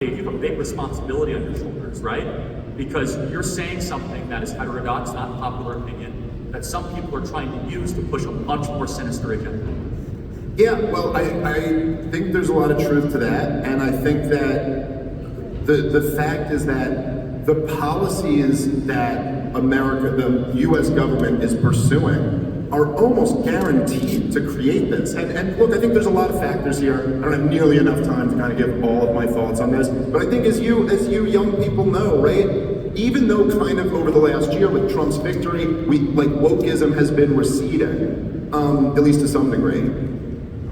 you have a big responsibility on your shoulders, right? Because you're saying something that is heterodox, not popular opinion, that some people are trying to use to push a much more sinister agenda. Yeah, well, I think there's a lot of truth to that, and I think that the fact is that the policies that America, the U.S. government is pursuing are almost guaranteed to create this. And look, I think there's a lot of factors here. I don't have nearly enough time to kind of give all of my thoughts on this, but I think as you young people know, right, even though kind of over the last year with Trump's victory, wokeism has been receding, at least to some degree.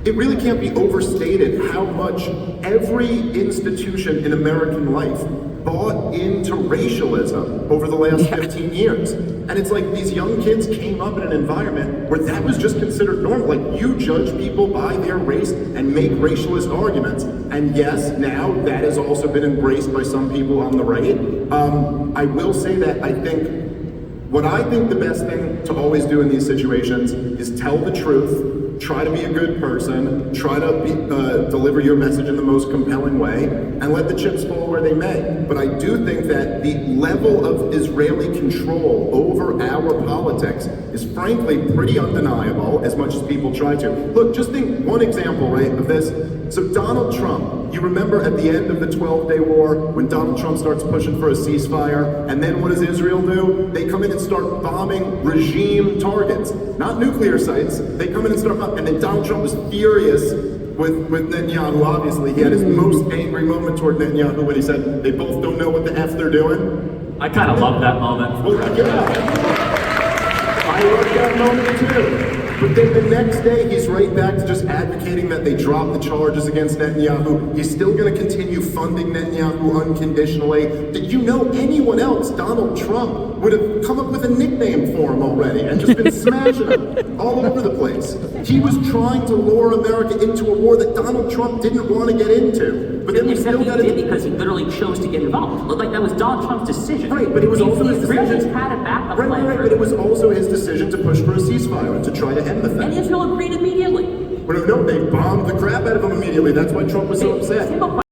It really can't be overstated how much every institution in American life bought into racialism over the last 15 years. And it's like these young kids came up in an environment where that was just considered normal. Like, you judge people by their race and make racialist arguments. And yes, now that has also been embraced by some people on the right. I will say that I think the best thing to always do in these situations is tell the truth, try to be a good person, try to deliver your message in the most compelling way, and let the chips fall where they may. But I do think that the level of Israeli control over our politics is frankly pretty undeniable, as much as people try to. Look, just think one example, right, of this. So Donald Trump, you remember at the end of the 12-day war, when Donald Trump starts pushing for a ceasefire, and then what does Israel do? They come in and start bombing regime targets, not nuclear sites. They come in and start bombing, and then Donald Trump was furious with Netanyahu. Obviously, he had his most angry moment toward Netanyahu when he said, they both don't know what the F they're doing. I kind of love that moment. Well, yeah. I love that moment too. But then the next day, he's right back to just advocating that they drop the charges against Netanyahu. He's still going to continue funding Netanyahu unconditionally. Did you know anyone else, Donald Trump, would have come up with a nickname for him already and just been smashing him all over the place? He was trying to lure America into a war that Donald Trump didn't want to get into. But then we still got it because he literally chose to get involved. It looked like that was Donald Trump's decision. Right, but it was also his decision. Really had a backup plan. Right, but it was also his decision to push for a ceasefire and to try to end the thing. And Israel agreed immediately. Well, no, they bombed the crap out of him immediately. That's why Trump was so upset.